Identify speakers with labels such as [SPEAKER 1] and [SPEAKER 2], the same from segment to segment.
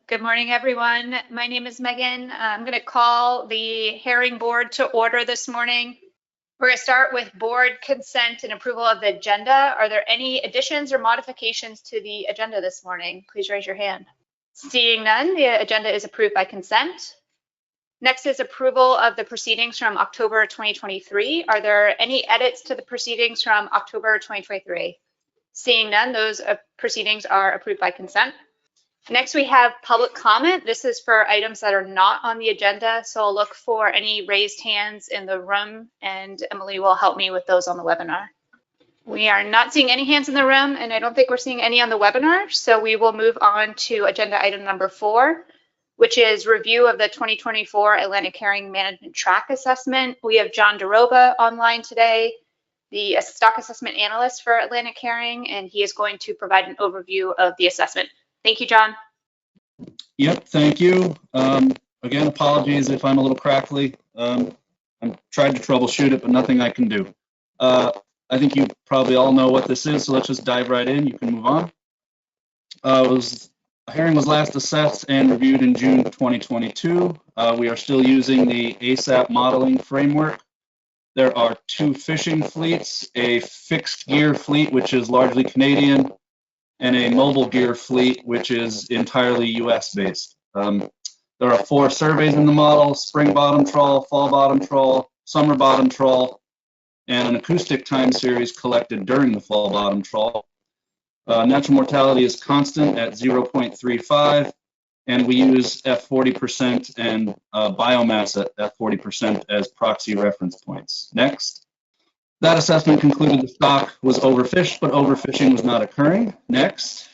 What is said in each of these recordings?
[SPEAKER 1] Good morning, everyone. My name is Megan. I'm going to call the Herring Board to order this morning. We're going to start with board consent and approval of the agenda. Are there any additions or modifications to the agenda this morning? Please raise your hand. Seeing none, the agenda is approved by consent. Next is approval of the proceedings from October 2023. Are there any edits to the proceedings from October 2023? Seeing none, those proceedings are approved by consent. Next, we have public comment. This is for items that are not on the agenda, so I'll look for any raised hands in the room, and Emily will help me with those on the webinar. We are not seeing any hands in the room, and I don't think we're seeing any on the webinar, so we will move on to agenda item number 4, which is review of the 2024 Atlantic Herring Management Track Assessment. We have John DeRoba online today, the stock assessment analyst for Atlantic Herring, and he is going to provide an overview of the assessment. Thank you, John.
[SPEAKER 2] Yep, thank you. Again, apologies if I'm a little crackly. I'm trying to troubleshoot it, but nothing I can do. I think you probably all know what this is, so let's just dive right in. You can move on. Herring was last assessed and reviewed in June 2022. We are still using the ASAP modeling framework. There are 2 fishing fleets, a fixed gear fleet, which is largely Canadian, and a mobile gear fleet, which is entirely US based. There are 4 surveys in the model: spring bottom trawl, fall bottom trawl, summer bottom trawl, and an acoustic time series collected during the fall bottom trawl. Natural mortality is constant at 0.35, and we use F40% and biomass at 40% as proxy reference points. Next. That assessment concluded the stock was overfished, but overfishing was not occurring. Next.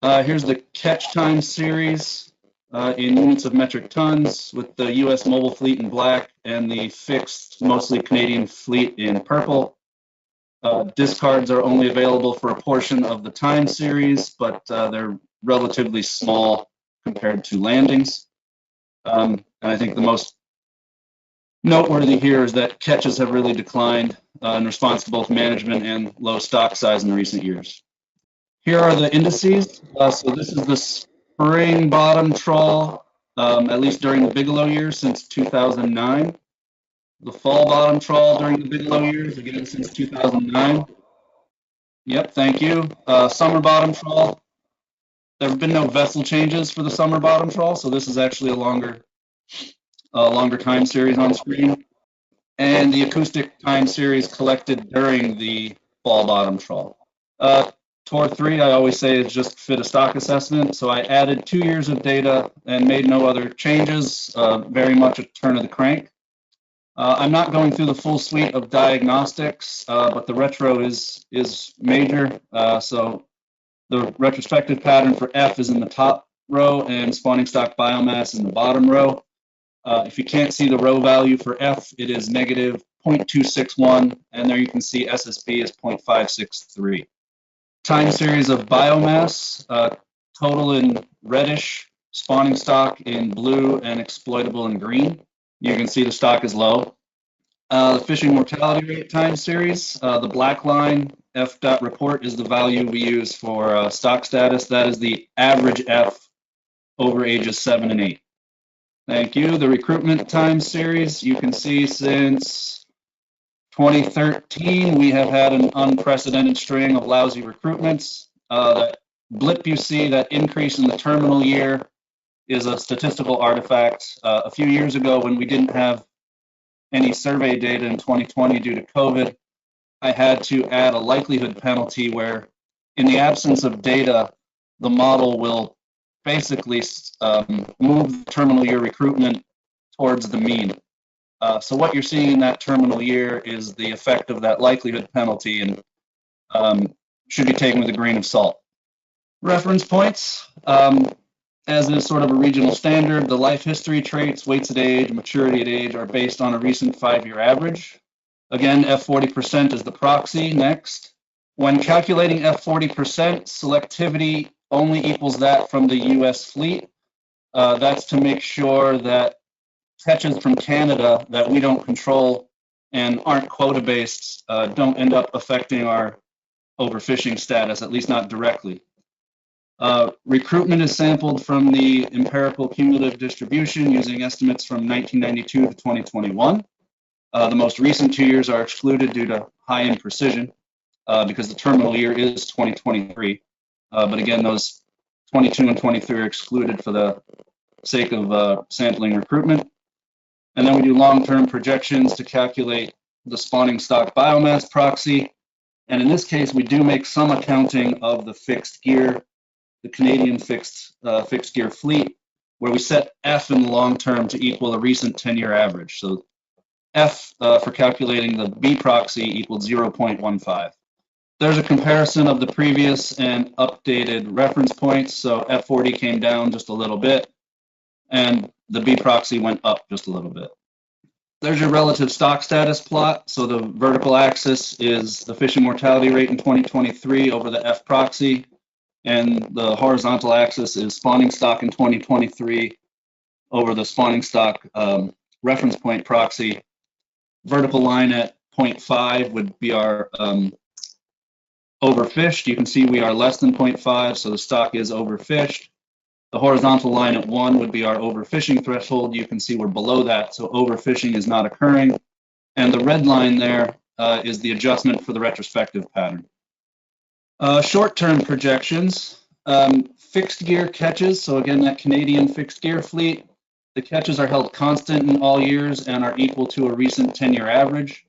[SPEAKER 2] Here's the catch time series in units of metric tons, with the US mobile fleet in black and the fixed, mostly Canadian fleet in purple. Discards are only available for a portion of the time series, but they're relatively small compared to landings. And I think the most noteworthy here is that catches have really declined in response to both management and low stock size in recent years. Here are the indices. So this is the spring bottom trawl, at least during the Bigelow years, since 2009. The fall bottom trawl during the Bigelow years, again since 2009. Yep, thank you. Summer bottom trawl. There have been no vessel changes for the summer bottom trawl, so this is actually a longer time series on screen. And the acoustic time series collected during the fall bottom trawl. Tour 3, I always say, is just fit a stock assessment. So I added 2 years of data and made no other changes, very much a turn of the crank. I'm not going through the full suite of diagnostics, but the retro is major. So the retrospective pattern for F is in the top row and spawning stock biomass in the bottom row. If you can't see the row value for F, it is negative 0.261, and there you can see SSB is 0.563. Time series of biomass, total in reddish, spawning stock in blue, and exploitable in green. You can see the stock is low. The fishing mortality rate time series, the black line, F.report, is the value we use for stock status. That is the average F over ages 7 and 8. Thank you. The recruitment time series, you can see since 2013, we have had an unprecedented string of lousy recruitments. That blip you see, that increase in the terminal year, is a statistical artifact. A few years ago, when we didn't have any survey data in 2020 due to COVID, I had to add a likelihood penalty where, in the absence of data, the model will basically move the terminal year recruitment towards the mean. So what you're seeing in that terminal year is the effect of that likelihood penalty, and should be taken with a grain of salt. Reference points, as is sort of a regional standard, the life history traits, weights at age, maturity at age are based on a recent 5-year average. Again, F40% is the proxy. Next. When calculating F40%, selectivity only equals that from the US fleet. That's to make sure that catches from Canada that we don't control and aren't quota-based don't end up affecting our overfishing status, at least not directly. Recruitment is sampled from the empirical cumulative distribution using estimates from 1992 to 2021. The most recent 2 years are excluded due to high imprecision because the terminal year is 2023. But again, those 22 and 23 are excluded for the sake of sampling recruitment. And then we do long-term projections to calculate the spawning stock biomass proxy. And in this case, we do make some accounting of the fixed gear, the Canadian fixed gear fleet, where we set F in the long term to equal a recent 10-year average. So F for calculating the B proxy equaled 0.15. There's a comparison of the previous and updated reference points. So F40 came down just a little bit, and the B proxy went up just a little bit. There's your relative stock status plot. So the vertical axis is the fishing mortality rate in 2023 over the F proxy, and the horizontal axis is spawning stock in 2023 over the spawning stock reference point proxy. Vertical line at 0.5 would be our overfished. You can see we are less than 0.5, so the stock is overfished. The horizontal line at 1 would be our overfishing threshold. You can see we're below that, so overfishing is not occurring. And the red line there is the adjustment for the retrospective pattern. Short-term projections, fixed gear catches. So again, that Canadian fixed gear fleet, the catches are held constant in all years and are equal to a recent 10-year average.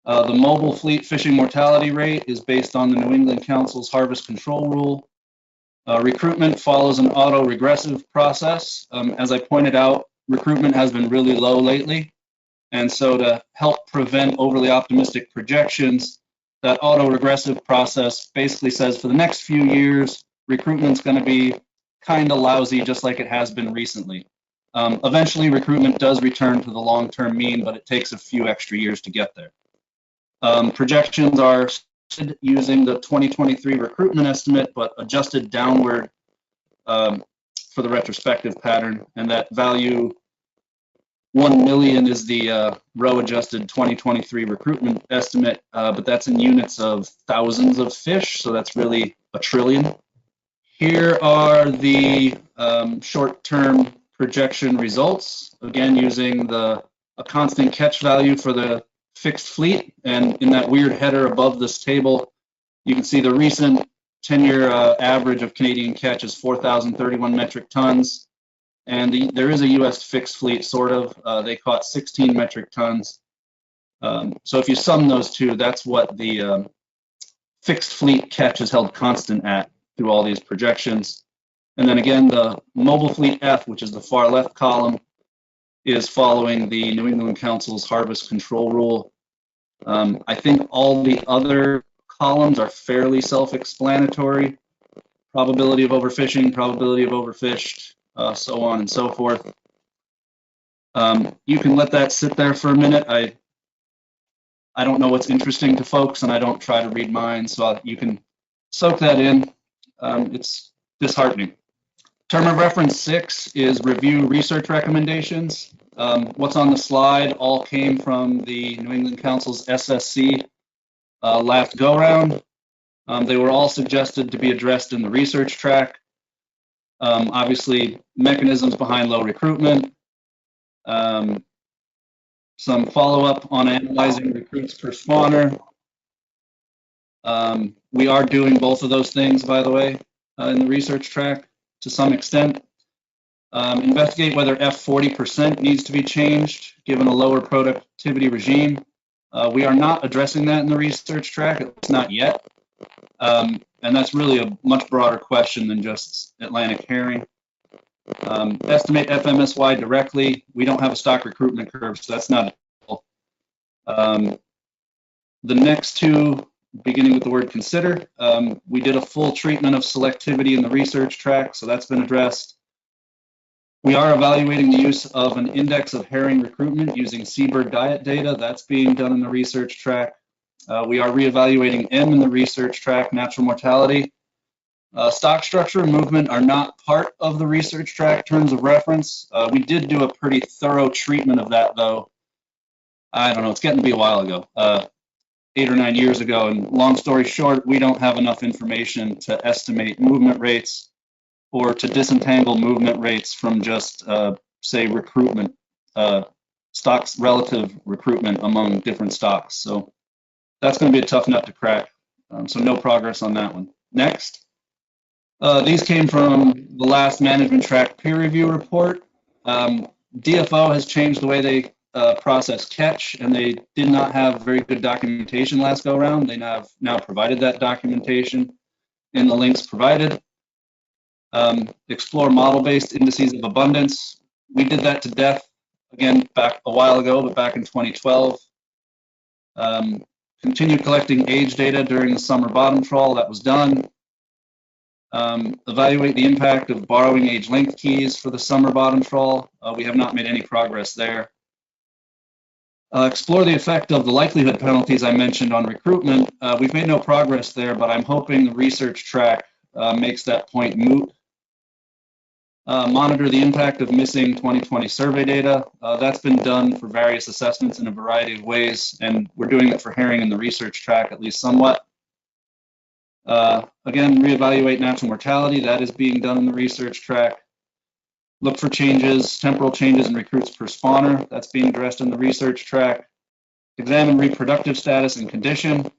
[SPEAKER 2] The mobile fleet fishing mortality rate is based on the New England Council's harvest control rule. Recruitment follows an auto-regressive process. As I pointed out, recruitment has been really low lately. And so to help prevent overly optimistic projections, that auto-regressive process basically says for the next few years, recruitment's going to be kind of lousy, just like it has been recently. Eventually, recruitment does return to the long-term mean, but it takes a few extra years to get there. Projections are using the 2023 recruitment estimate, but adjusted downward for the retrospective pattern, and that value 1 million is the row adjusted 2023 recruitment estimate, but that's in units of thousands of fish, so that's really a trillion. Here are the short-term projection results, again using a constant catch value for the fixed fleet, and in that weird header above this table, you can see the recent 10-year average of Canadian catch is 4,031 metric tons, and there is a U.S. fixed fleet, sort of. They caught 16 metric tons. So if you sum those two, that's what the fixed fleet catch is held constant at through all these projections. And then again, the mobile fleet F, which is the far left column, is following the New England Council's harvest control rule. I think all the other columns are fairly self-explanatory. Probability of overfishing, probability of overfished, so on and so forth. You can let that sit there for a minute. I don't know what's interesting to folks, and I don't try to read minds, so you can soak that in. It's disheartening. Term of reference 6 is review research recommendations. What's on the slide all came from the New England Council's SSC last go-round. They were all suggested to be addressed in the research track. Obviously, mechanisms behind low recruitment, some follow-up on analyzing recruits per spawner. We are doing both of those things, by the way, in the research track to some extent. Investigate whether F40% needs to be changed given a lower productivity regime. We are not addressing that in the research track, at least not yet. And that's really a much broader question than just Atlantic herring. Estimate FMSY directly. We don't have a stock recruitment curve, so that's not the next two, beginning with the word consider, we did a full treatment of selectivity in the research track, so that's been addressed. We are evaluating the use of an index of herring recruitment using seabird diet data. That's being done in the research track. We are reevaluating M in the research track, natural mortality. Stock structure and movement are not part of the research track terms of reference. We did do a pretty thorough treatment of that, though. I don't know, it's getting to be a while ago, 8 or 9 years ago. And long story short, we don't have enough information to estimate movement rates or to disentangle movement rates from just, say, recruitment, stocks, relative recruitment among different stocks. So that's going to be a tough nut to crack. So no progress on that one. Next. These came from the last management track peer review report. DFO has changed the way they process catch, and they did not have very good documentation last go around. They have now provided that documentation in the links provided. Explore model-based indices of abundance. We did that to death, again, back a while ago, but back in 2012. Continue collecting age data during the summer bottom trawl. That was done. Evaluate the impact of borrowing age length keys for the summer bottom trawl. We have not made any progress there. Explore the effect of the likelihood penalties I mentioned on recruitment. We've made no progress there, but I'm hoping the research track makes that point moot. Monitor the impact of missing 2020 survey data. That's been done for various assessments in a variety of ways, and we're doing it for herring in the research track at least somewhat. Again, reevaluate natural mortality. That is being done in the research track. Look for changes, temporal changes in recruits per spawner. That's being addressed in the research track. Examine reproductive status and condition,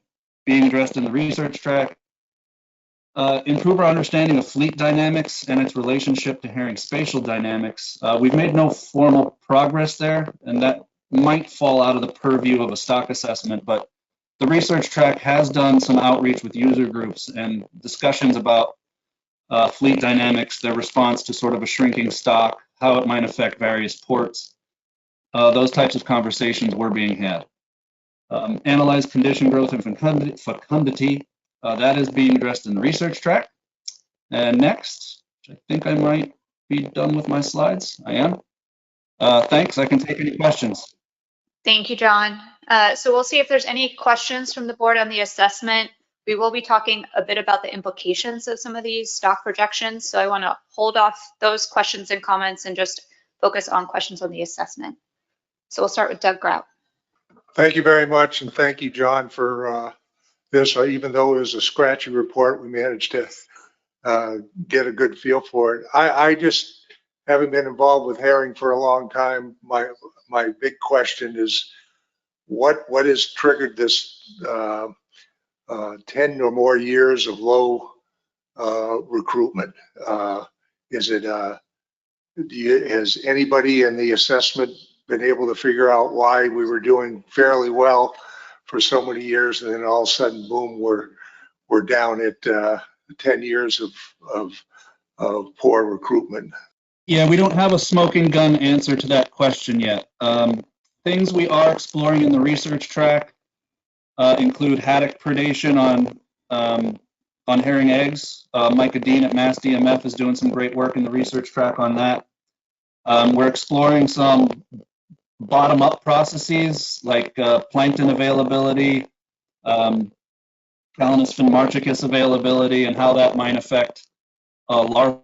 [SPEAKER 2] being addressed in the research track. Improve our understanding of fleet dynamics and its relationship to herring spatial dynamics. We've made no formal progress there, and that might fall out of the purview of a stock assessment, but the research track has done some outreach with user groups and discussions about fleet dynamics, their response to sort of a shrinking stock, how it might affect various ports. Those types of conversations were being had. Analyze condition growth and fecundity. That is being addressed in the research track. And next, I think I might be done with my slides. I am. Thanks. I can take any questions.
[SPEAKER 1] Thank you, John. So we'll see if there's any questions from the board on the assessment. We will be talking a bit about the implications of some of these stock projections. So I want to hold off those questions and comments and just focus on questions on the assessment. So we'll start with Doug Grout.
[SPEAKER 3] Thank you very much. And thank you, John, for this. Even though it was a scratchy report, we managed to get a good feel for it. I just, having been involved with herring for a long time, my big question is, what has triggered this 10 or more years of low recruitment? Has anybody in the assessment been able to figure out why we were doing fairly well for so many years, and then all of a sudden, boom, we're down at 10 years of poor recruitment?
[SPEAKER 2] Yeah, we don't have a smoking gun answer to that question yet. Things we are exploring in the research track include haddock predation on herring eggs. Micah Dean at Mass DMF is doing some great work in the research track on that. We're exploring some bottom-up processes like plankton availability, Calanus finmarchicus availability, and how that might affect larvas.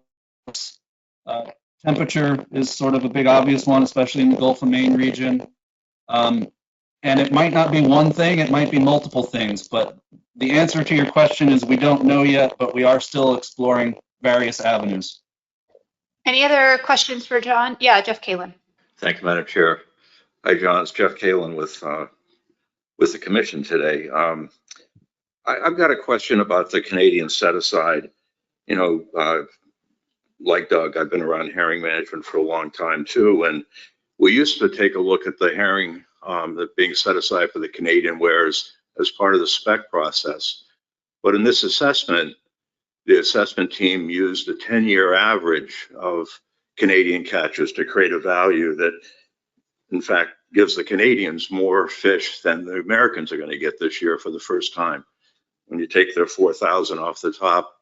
[SPEAKER 2] Temperature is sort of a big obvious one, especially in the Gulf of Maine region. And it might not be one thing, it might be multiple things, but the answer to your question is we don't know yet, but we are still exploring various avenues.
[SPEAKER 1] Any other questions for John? Yeah, Jeff Kalin.
[SPEAKER 4] Thank you, Madam Chair. Hi, John. It's Jeff Kalin with the Commission today. I've got a question about the Canadian set-aside. You know, like Doug, I've been around herring management for a long time too, and we used to take a look at the herring that being set aside for the Canadian wares as part of the spec process. But in this assessment, the assessment team used a 10-year average of Canadian catches to create a value that, in fact, gives the Canadians more fish than the Americans are going to get this year for the first time. When you take their 4,000 off the top,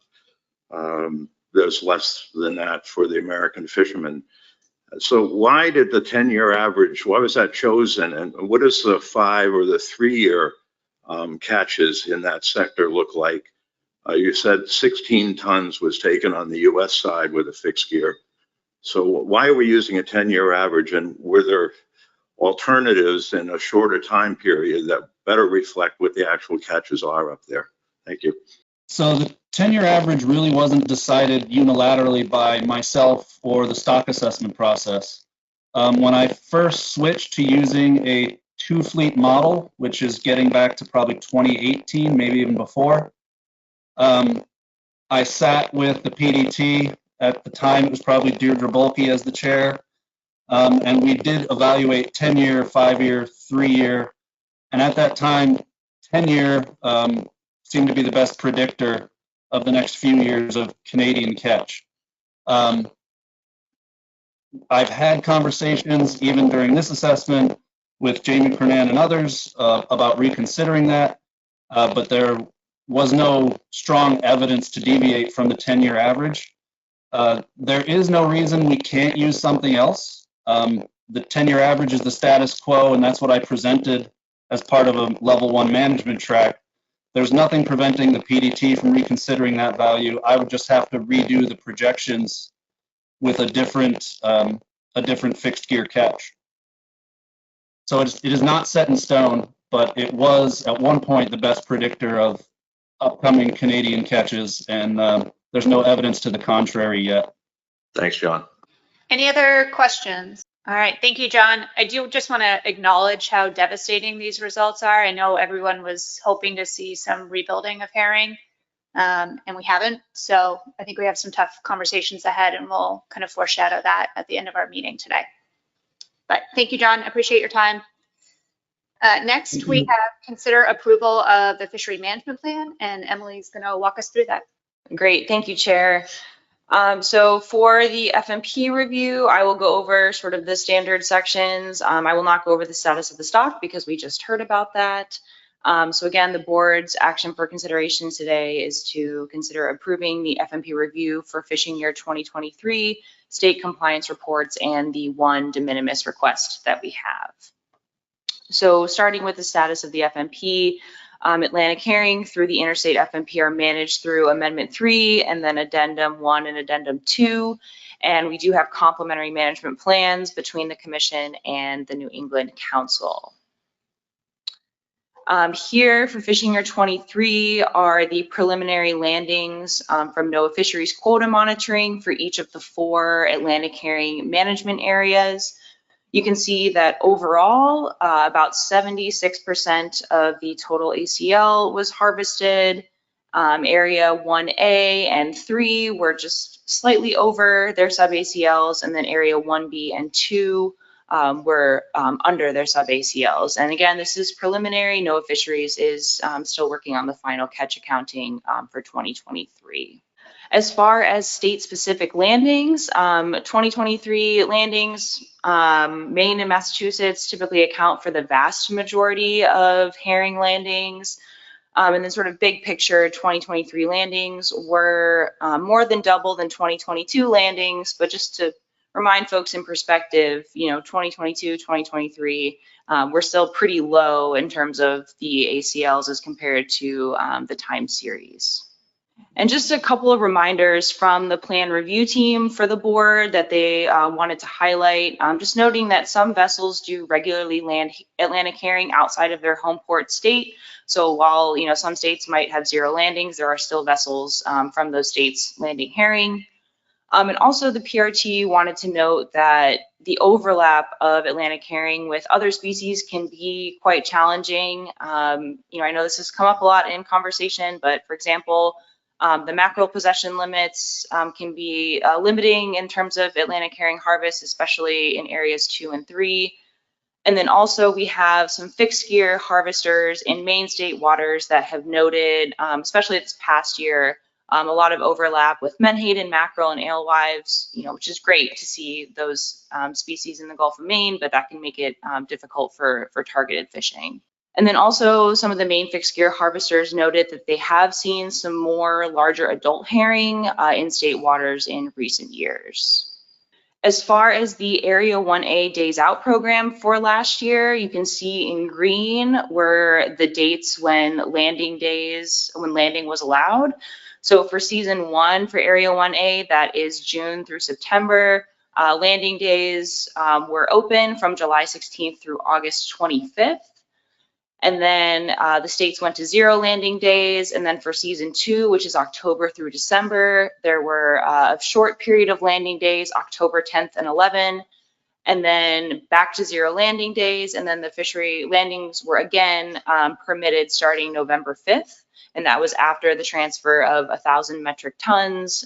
[SPEAKER 4] there's less than that for the American fishermen. So why did the 10-year average, why was that chosen? And what does the 5 or the 3-year catches in that sector look like? You said 16 tons was taken on the US side with a fixed gear. So why are we using a 10-year average, and were there alternatives in a shorter time period that better reflect what the actual catches are up there? Thank you.
[SPEAKER 2] So the 10-year average really wasn't decided unilaterally by myself or the stock assessment process. When I first switched to using a 2-fleet model, which is getting back to probably 2018, maybe even before, I sat with the PDT. At the time, it was probably Deirdre Bulkey as the chair. And we did evaluate 10-year, 5-year, 3-year. And at that time, 10-year seemed to be the best predictor of the next few years of Canadian catch. I've had conversations even during this assessment with Jamie Kernan and others about reconsidering that, but there was no strong evidence to deviate from the 10-year average. There is no reason we can't use something else. The 10-year average is the status quo, and that's what I presented as part of a level 1 management track. There's nothing preventing the PDT from reconsidering that value. I would just have to redo the projections with a different fixed gear catch. So it is not set in stone, but it was at one point the best predictor of upcoming Canadian catches, and there's no evidence to the contrary yet.
[SPEAKER 4] Thanks, John.
[SPEAKER 1] Any other questions? All right, thank you, John. I do just want to acknowledge how devastating these results are. I know everyone was hoping to see some rebuilding of herring, and we haven't. So I think we have some tough conversations ahead, and we'll kind of foreshadow that at the end of our meeting today. But thank you, John. I appreciate your time. Next, we have consider approval of the fishery management plan, and Emily's going to walk us through that.
[SPEAKER 5] Great, thank you, Chair. So for the FMP review, I will go over sort of the standard sections. I will not go over the status of the stock because we just heard about that. So again, the board's action for consideration today is to consider approving the FMP review for fishing year 2023, state compliance reports, and the one de minimis request that we have. So starting with the status of the FMP, Atlantic herring through the interstate FMP are managed through Amendment 3 and then Addendum 1 and Addendum 2. And we do have complementary management plans between the Commission and the New England Council. Here for fishing year 23 are the preliminary landings from NOAA Fisheries quota monitoring for each of the 4 Atlantic herring management areas. You can see that overall, about 76% of the total ACL was harvested. Area 1A and 3 were just slightly over their sub-ACLs, and then area 1B and 2 were under their sub-ACLs. And again, this is preliminary. NOAA Fisheries is still working on the final catch accounting for 2023. As far as state-specific landings, 2023 landings, Maine and Massachusetts typically account for the vast majority of herring landings. And then sort of big picture, 2023 landings were more than double than 2022 landings, but just to remind folks in perspective, 2022, 2023, we're still pretty low in terms of the ACLs as compared to the time series. And just a couple of reminders from the plan review team for the board that they wanted to highlight. Just noting that some vessels do regularly land Atlantic herring outside of their home port state. So while some states might have 0 landings, there are still vessels from those states landing herring. And also the PRT wanted to note that the overlap of Atlantic herring with other species can be quite challenging. I know this has come up a lot in conversation, but for example, the mackerel possession limits can be limiting in terms of Atlantic herring harvest, especially in areas 2 and 3. And then also we have some fixed gear harvesters in Maine state waters that have noted, especially this past year, a lot of overlap with menhaden, mackerel, and alewives, which is great to see those species in the Gulf of Maine, but that can make it difficult for targeted fishing. And then also some of the Maine fixed gear harvesters noted that they have seen some more larger adult herring in state waters in recent years. As far as the Area 1A Days Out program for last year, you can see in green were the dates when landing was allowed. So for season 1 for Area 1A, that is June through September, landing days were open from July 16th through August 25th. And then the states went to 0 landing days. And then for season 2, which is October through December, there were a short period of landing days, October 10th and 11, and then back to 0 landing days. And then the fishery landings were again permitted starting November 5th. And that was after the transfer of 1,000 metric tons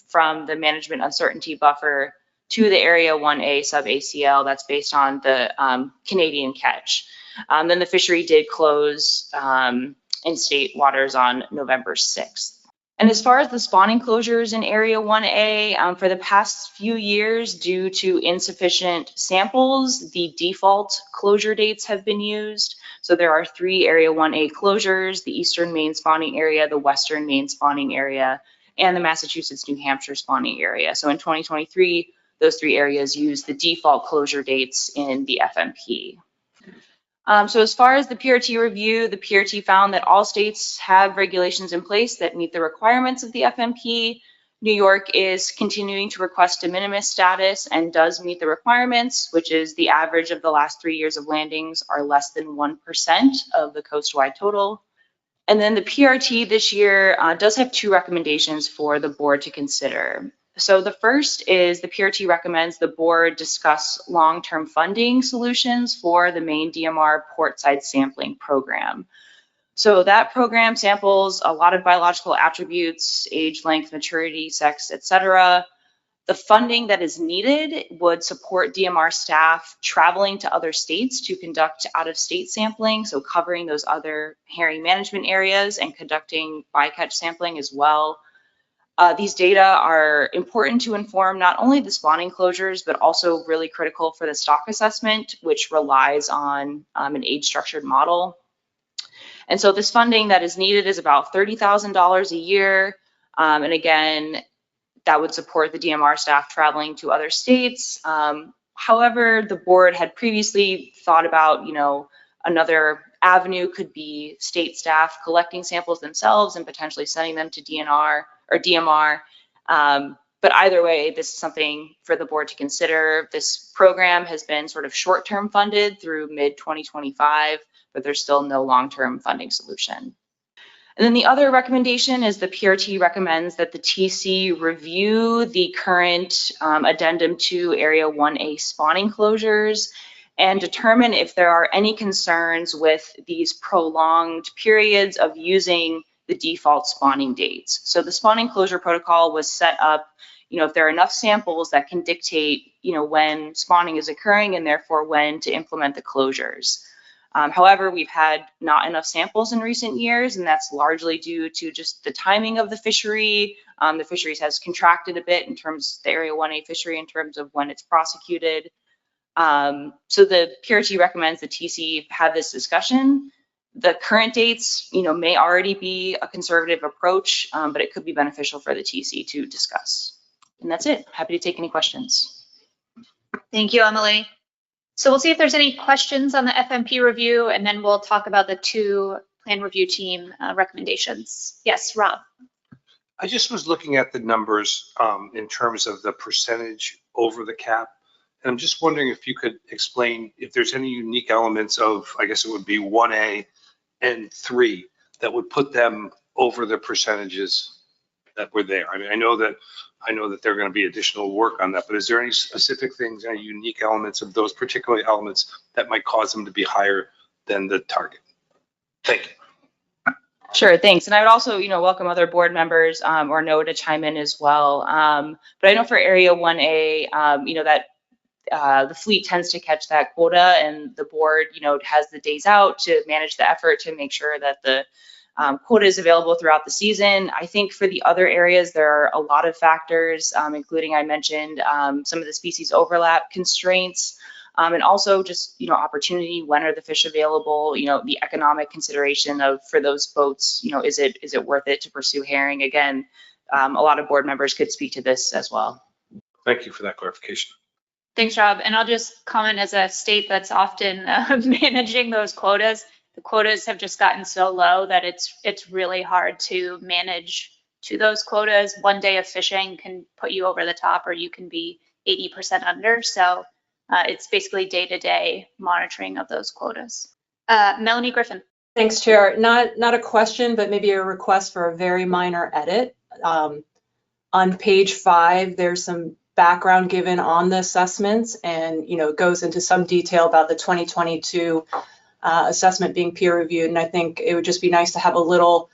[SPEAKER 5] from the management uncertainty buffer to the Area 1A sub-ACL. That's based on the Canadian catch. Then the fishery did close in state waters on November 6th. And as far as the spawning closures in Area 1A, for the past few years, due to insufficient samples, the default closure dates have been used. So there are 3 Area 1A closures: the eastern main spawning area, the western main spawning area, and the Massachusetts, New Hampshire spawning area. So in 2023, those 3 areas used the default closure dates in the FMP. So as far as the PRT review, the PRT found that all states have regulations in place that meet the requirements of the FMP. New York is continuing to request de minimis status and does meet the requirements, which is the average of the last 3 years of landings are less than 1% of the coastwide total. And then the PRT this year does have 2 recommendations for the board to consider. So the first is the PRT recommends the board discuss long-term funding solutions for the Maine DMR portside sampling program. So that program samples a lot of biological attributes: age, length, maturity, sex, etc. The funding that is needed would support DMR staff traveling to other states to conduct out-of-state sampling, so covering those other herring management areas and conducting bycatch sampling as well. These data are important to inform not only the spawning closures, but also really critical for the stock assessment, which relies on an age-structured model. And so this funding that is needed is about $30,000 a year. And again, that would support the DMR staff traveling to other states. However, the board had previously thought about, another avenue could be state staff collecting samples themselves and potentially sending them to DNR or DMR. But either way, this is something for the board to consider. This program has been sort of short-term funded through mid-2025, but there's still no long-term funding solution. And then the other recommendation is the PRT recommends that the TC review the current addendum to Area 1A spawning closures and determine if there are any concerns with these prolonged periods of using the default spawning dates. So the spawning closure protocol was set up, if there are enough samples that can dictate, when spawning is occurring and therefore when to implement the closures. However, we've had not enough samples in recent years, and that's largely due to just the timing of the fishery. The fisheries has contracted a bit in terms of the Area 1A fishery in terms of when it's prosecuted. So the PRT recommends the TC have this discussion. The current dates, may already be a conservative approach, but it could be beneficial for the TC to discuss. And that's it. Happy to take any questions.
[SPEAKER 1] Thank you, Emily. So we'll see if there's any questions on the FMP review, and then we'll talk about the 2 plan review team recommendations. Yes, Rob.
[SPEAKER 6] I just was looking at the numbers in terms of the percentage over the cap. And I'm just wondering if you could explain if there's any unique elements of, I guess it would be 1A and 3 that would put them over the percentages that were there. I mean, I know that there are going to be additional work on that, but is there any specific things, any unique elements of those particular elements that might cause them to be higher than the target? Thank you.
[SPEAKER 5] Sure, thanks. And I would also, welcome other board members or Noah to chime in as well. But I know for Area 1A, that the fleet tends to catch that quota, and the board, has the days out to manage the effort to make sure that the quota is available throughout the season. I think for the other areas, there are a lot of factors, including I mentioned some of the species overlap constraints, and also just, opportunity. When are the fish available? The economic consideration of for those boats, is it worth it to pursue herring? Again, a lot of board members could speak to this as well.
[SPEAKER 6] Thank you for that clarification.
[SPEAKER 1] Thanks, Rob. And I'll just comment as a state that's often managing those quotas. The quotas have just gotten so low that it's really hard to manage to those quotas. One day of fishing can put you over the top, or you can be 80% under. So it's basically day-to-day monitoring of those quotas. Melanie Griffin.
[SPEAKER 7] Thanks, Chair. Not a question, but maybe a request for a very minor edit. On page 5, there's some background given on the assessments, and it goes into some detail about the 2022 assessment being peer reviewed. And I think it would just be nice to have a little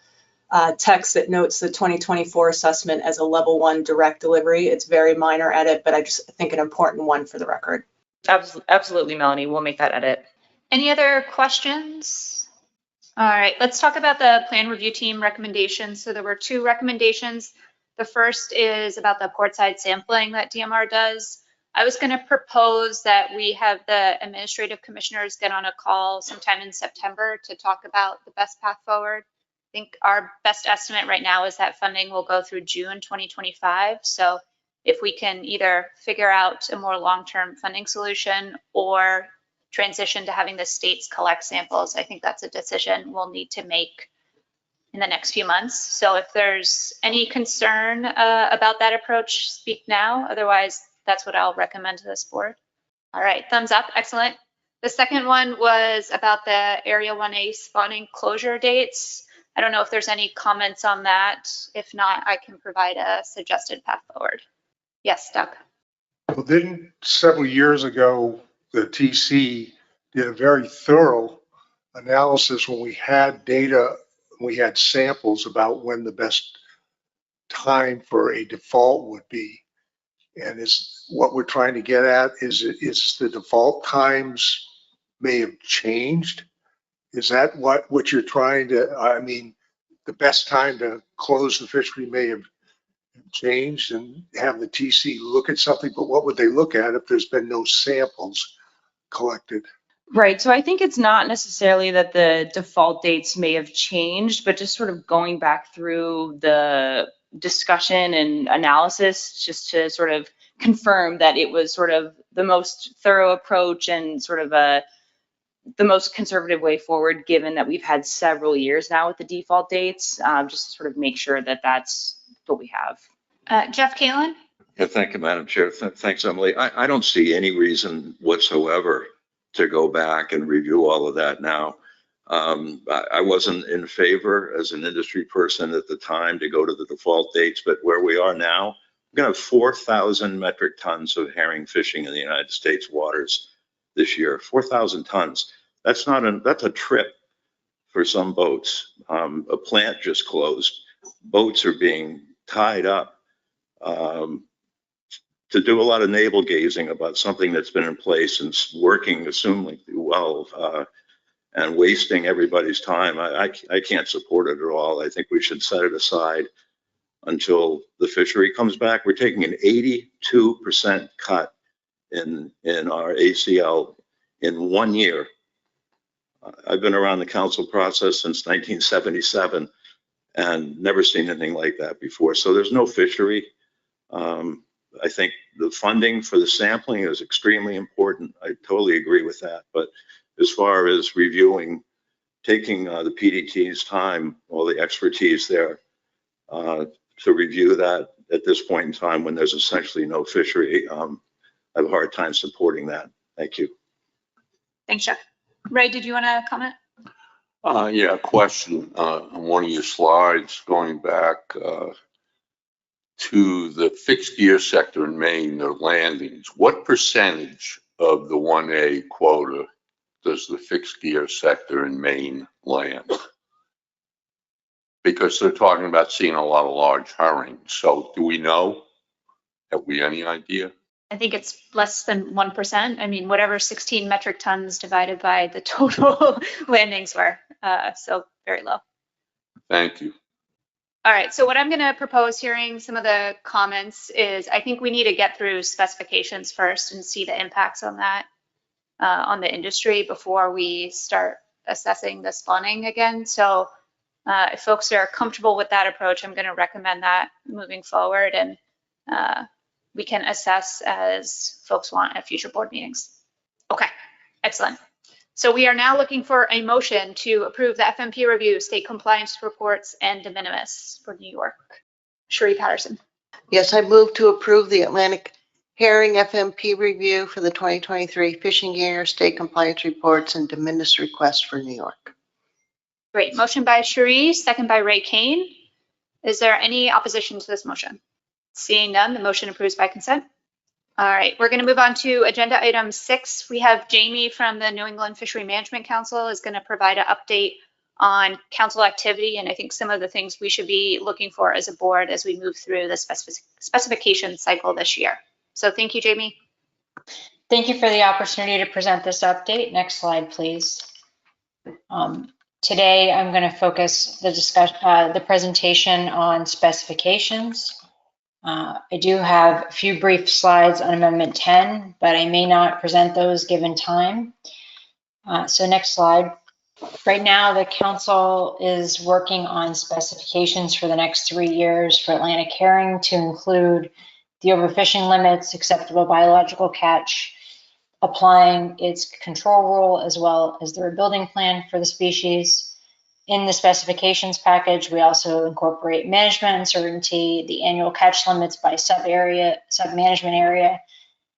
[SPEAKER 7] text that notes the 2024 assessment as a level 1 direct delivery. It's very minor edit, but I just think an important one for the record.
[SPEAKER 5] Absolutely, Melanie. We'll make that edit.
[SPEAKER 1] Any other questions? All right, let's talk about the plan review team recommendations. So there were 2 recommendations. The first is about the portside sampling that DMR does. I was going to propose that we have the administrative commissioners get on a call sometime in September to talk about the best path forward. I think our best estimate right now is that funding will go through June 2025. So if we can either figure out a more long-term funding solution or transition to having the states collect samples, I think that's a decision we'll need to make in the next few months. So if there's any concern about that approach, speak now. Otherwise, that's what I'll recommend to this board. All right, thumbs up, excellent. The second one was about the Area 1A spawning closure dates. I don't know if there's any comments on that. If not, I can provide a suggested path forward. Yes, Doug.
[SPEAKER 3] Well, didn't several years ago, the TC did a very thorough analysis when we had data, we had samples about when the best time for a default would be. And is what we're trying to get at is the default times may have changed. Is that what you're trying to, I mean, the best time to close the fishery may have changed and have the TC look at something, but what would they look at if there's been no samples collected?
[SPEAKER 5] Right. So I think it's not necessarily that the default dates may have changed, but just sort of going back through the discussion and analysis just to sort of confirm that it was sort of the most thorough approach and sort of the most conservative way forward, given that we've had several years now with the default dates, just to sort of make sure that that's what we have.
[SPEAKER 1] Jeff Kalin?
[SPEAKER 4] Yeah, thank you, Madam Chair. Thanks, Emily. I don't see any reason whatsoever to go back and review all of that now. I wasn't in favor as an industry person at the time to go to the default dates, but where we are now, we're going to have 4,000 metric tons of herring fishing in the United States waters this year. 4,000 tons. That's a trip for some boats. A plant just closed. Boats are being tied up to do a lot of navel gazing about something that's been in place and working assumingly well and wasting everybody's time. I can't support it at all. I think we should set it aside until the fishery comes back. We're taking an 82% cut in our ACL in 1 year. I've been around the council process since 1977 and never seen anything like that before. So there's no fishery. I think the funding for the sampling is extremely important. I totally agree with that. But as far as reviewing, taking the PDT's time, all the expertise there to review that at this point in time when there's essentially no fishery, I have a hard time supporting that. Thank you.
[SPEAKER 1] Thanks, Jeff. Ray, did you want to comment?
[SPEAKER 8] Yeah, question on one of your slides going back to the fixed gear sector in Maine, their landings. What percentage of the 1A quota does the fixed gear sector in Maine land? Because they're talking about seeing a lot of large herring. So do we know? Have we any idea?
[SPEAKER 1] I think it's less than 1%. I mean, whatever 16 metric tons divided by the total landings were. So very low.
[SPEAKER 8] Thank you.
[SPEAKER 1] All right, so what I'm going to propose, hearing some of the comments, is I think we need to get through specifications first and see the impacts on that on the industry before we start assessing the spawning again. So if folks are comfortable with that approach, I'm going to recommend that moving forward, and we can assess as folks want at future board meetings. Okay, excellent. So we are now looking for a motion to approve the FMP review, state compliance reports, and de minimis for New York. Sheree Patterson.
[SPEAKER 9] Yes, I move to approve the Atlantic Herring FMP review for the 2023 fishing year, state compliance reports, and de minimis request for New York.
[SPEAKER 1] Great. Motion by Cherie, second by Ray Kane. Is there any opposition to this motion? Seeing none, the motion approves by consent. All right, we're going to move on to agenda item 6. We have Jamie from the New England Fishery Management Council is going to provide an update on council activity and I think some of the things we should be looking for as a board as we move through the specification cycle this year. So thank you, Jamie.
[SPEAKER 10] Thank you for the opportunity to present this update. Next slide, please. Today, I'm going to focus the presentation on specifications. I do have a few brief slides on Amendment 10, but I may not present those given time. So next slide. Right now, the council is working on specifications for the next 3 years for Atlantic herring to include the overfishing limits, acceptable biological catch, applying its control rule, as well as the rebuilding plan for the species. In the specifications package, we also incorporate management uncertainty, the annual catch limits by sub-management area,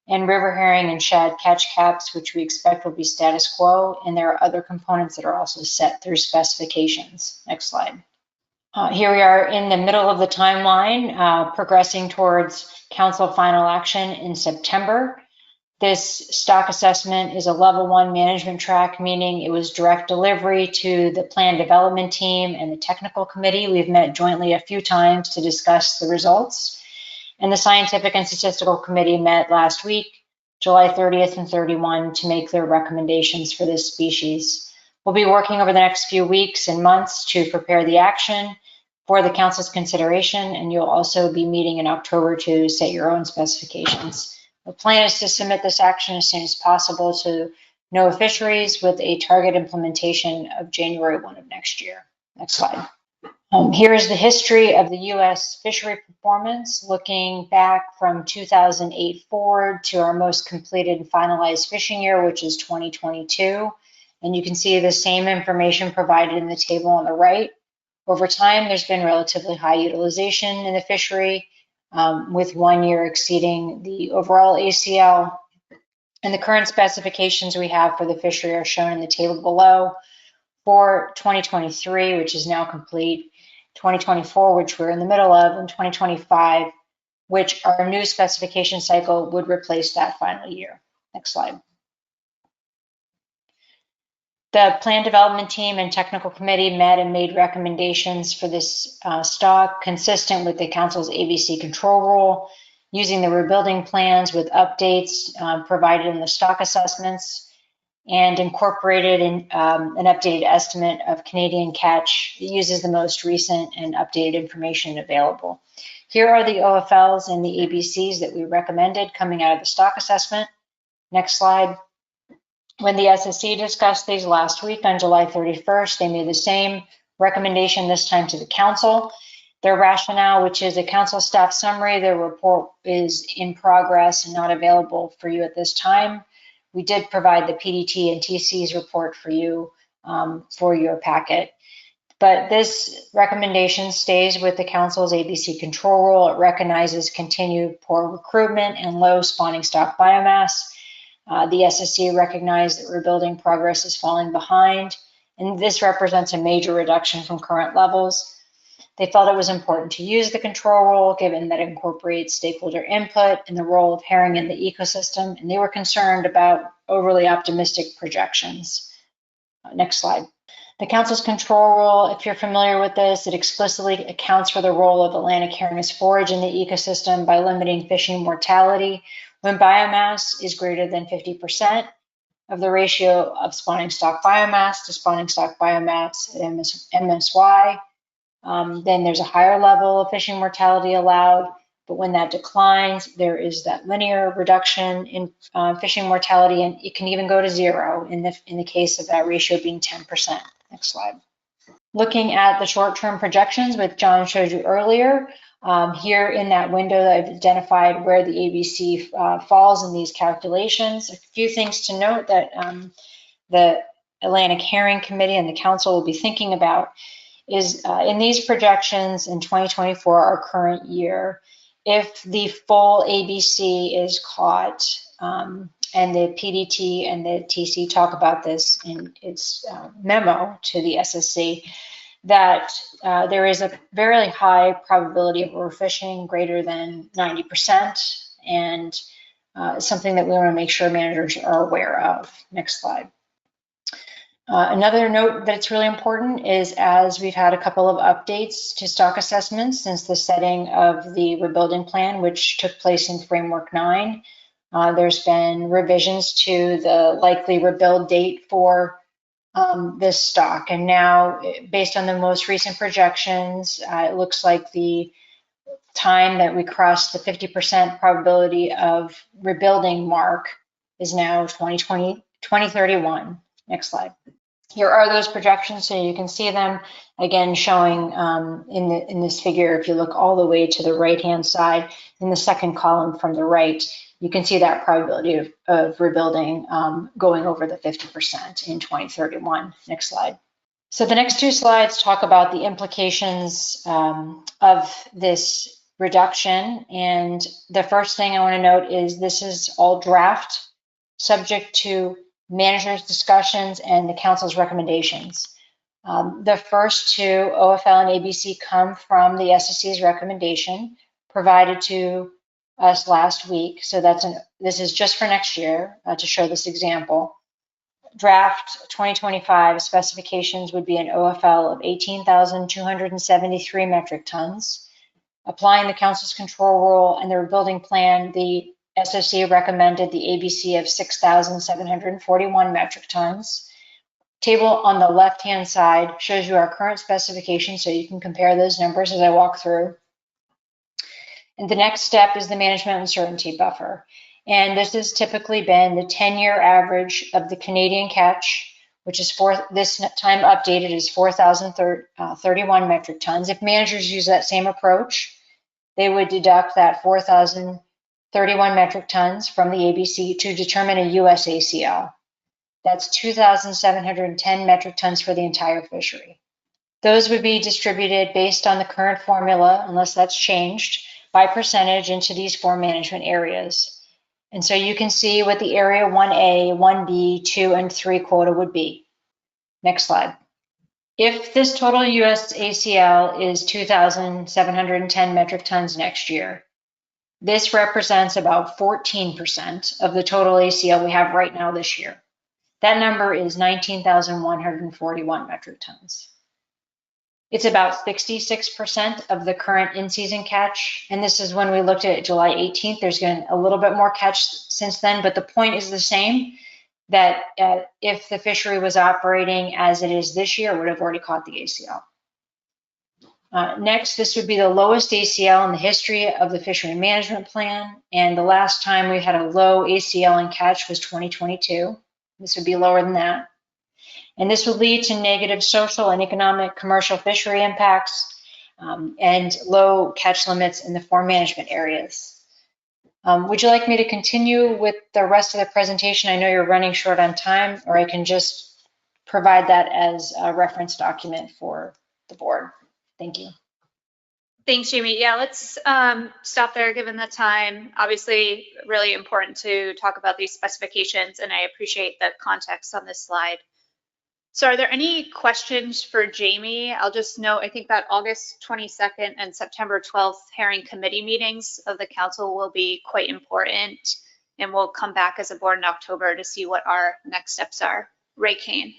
[SPEAKER 10] and river herring and shad catch caps, which we expect will be status quo. And there are other components that are also set through specifications. Next slide. Here we are in the middle of the timeline, progressing towards council final action in September. This stock assessment is a level 1 management track, meaning it was direct delivery to the plan development team and the technical committee. We've met jointly a few times to discuss the results. And the scientific and statistical committee met last week, July 30th and 31, to make their recommendations for this species. We'll be working over the next few weeks and months to prepare the action for the council's consideration, and you'll also be meeting in October to set your own specifications. The plan is to submit this action as soon as possible to NOAA Fisheries with a target implementation of January 1 of next year. Next slide. Here is the history of the U.S. fishery performance, looking back from 2008 forward to our most completed and finalized fishing year, which is 2022. And you can see the same information provided in the table on the right. Over time, there's been relatively high utilization in the fishery, with 1 year exceeding the overall ACL. And the current specifications we have for the fishery are shown in the table below. For 2023, which is now complete, 2024, which we're in the middle of, and 2025, which our new specification cycle would replace that final year. Next slide. The plan development team and technical committee met and made recommendations for this stock consistent with the council's ABC control rule, using the rebuilding plans with updates provided in the stock assessments, and incorporated in an updated estimate of Canadian catch that uses the most recent and updated information available. Here are the OFLs and the ABCs that we recommended coming out of the stock assessment. Next slide. When the SSC discussed these last week on July 31st, they made the same recommendation this time to the council. Their rationale, which is a council staff summary, their report is in progress and not available for you at this time. We did provide the PDT and TC's report for you for your packet. But this recommendation stays with the council's ABC control rule. It recognizes continued poor recruitment and low spawning stock biomass. The SSC recognized that rebuilding progress is falling behind, and this represents a major reduction from current levels. They felt it was important to use the control rule, given that it incorporates stakeholder input and the role of herring in the ecosystem, and they were concerned about overly optimistic projections. Next slide. The council's control rule, if you're familiar with this, it explicitly accounts for the role of Atlantic herring as forage in the ecosystem by limiting fishing mortality when biomass is greater than 50% of the ratio of spawning stock biomass to spawning stock biomass at MSY. Then there's a higher level of fishing mortality allowed, but when that declines, there is that linear reduction in fishing mortality, and it can even go to 0 in the case of that ratio being 10%. Next slide. Looking at the short-term projections, which John showed you earlier, here in that window that I've identified where the ABC falls in these calculations. A few things to note that the Atlantic Herring Committee and the council will be thinking about is in these projections in 2024, our current year, if the full ABC is caught, and the PDT and the TC talk about this in its memo to the SSC, that there is a very high probability of overfishing, greater than 90%, and something that we want to make sure managers are aware of. Next slide. Another note that's really important is, as we've had a couple of updates to stock assessments since the setting of the rebuilding plan, which took place in Framework 9, there's been revisions to the likely rebuild date for this stock. And now, based on the most recent projections, it looks like the time that we crossed the 50% probability of rebuilding mark is now 2031. Next slide. Here are those projections, so you can see them again showing in this figure. If you look all the way to the right-hand side, in the second column from the right, you can see that probability of rebuilding going over the 50% in 2031. Next slide. So the next two slides talk about the implications of this reduction. And the first thing I want to note is this is all draft, subject to managers' discussions and the council's recommendations. The first two, OFL and ABC, come from the SSC's recommendation provided to us last week. So this is just for next year to show this example. Draft 2025 specifications would be an OFL of 18,273 metric tons. Applying the council's control rule and the rebuilding plan, the SSC recommended the ABC of 6,741 metric tons. Table on the left-hand side shows you our current specification, so you can compare those numbers as I walk through. And the next step is the management uncertainty buffer. And this has typically been the 10-year average of the Canadian catch, which is this time updated is 4,031 metric tons. If managers use that same approach, they would deduct that 4,031 metric tons from the ABC to determine a US ACL. That's 2,710 metric tons for the entire fishery. Those would be distributed based on the current formula, unless that's changed, by percentage into these 4 management areas. And so you can see what the area 1A, 1B, 2, and 3 quota would be. Next slide. If this total US ACL is 2,710 metric tons next year, this represents about 14% of the total ACL we have right now this year. That number is 19,141 metric tons. It's about 66% of the current in-season catch. And this is when we looked at July 18th. There's been a little bit more catch since then, but the point is the same, that if the fishery was operating as it is this year, it would have already caught the ACL. Next, this would be the lowest ACL in the history of the fishery management plan. And the last time we had a low ACL in catch was 2022. This would be lower than that. And this would lead to negative social and economic commercial fishery impacts and low catch limits in the 4 management areas. Would you like me to continue with the rest of the presentation? I know you're running short on time, or I can just provide that as a reference document for the board. Thank you.
[SPEAKER 1] Thanks, Jamie. Yeah, let's stop there given the time. Obviously, really important to talk about these specifications, and I appreciate the context on this slide. So are there any questions for Jamie? I'll just note, I think that August 22nd and September 12th herring committee meetings of the council will be quite important, and we'll come back as a board in October to see what our next steps are. Ray Kane.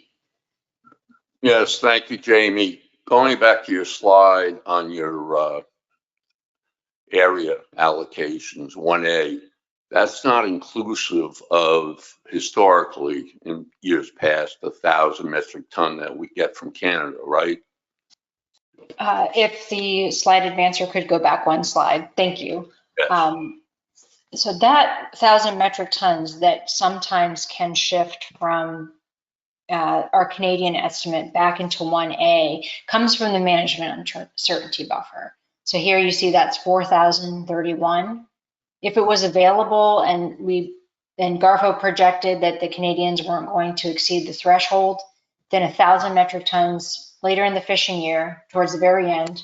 [SPEAKER 8] Yes, thank you, Jamie. Going back to your slide on your area allocations, 1A, that's not inclusive of historically in years past 1,000 metric ton that we get from Canada, right?
[SPEAKER 10] If the slide advancer could go back one slide, thank you.
[SPEAKER 8] Yes.
[SPEAKER 10] So that 1,000 metric tons that sometimes can shift from our Canadian estimate back into 1A comes from the management uncertainty buffer. So here you see that's 4,031. If it was available and Garfo projected that the Canadians weren't going to exceed the threshold, then 1,000 metric tons later in the fishing year, towards the very end,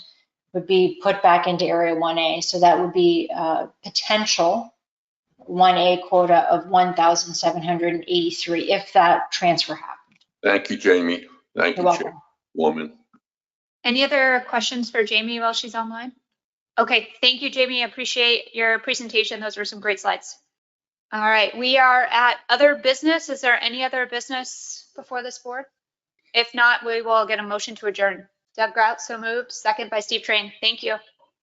[SPEAKER 10] would be put back into Area 1A. So that would be potential 1A quota of 1,783 if that transfer happened.
[SPEAKER 8] Thank you, Jamie. Thank
[SPEAKER 10] You're
[SPEAKER 8] you,
[SPEAKER 10] welcome.
[SPEAKER 8] Chairwoman.
[SPEAKER 1] Any other questions for Jamie while she's online? Okay, thank you, Jamie. I appreciate your presentation. Those were some great slides. All right, we are at other business. Is there any other business before this board? If not, we will get a motion to adjourn. Doug Grout, so moved. Second by Steve Train. Thank you.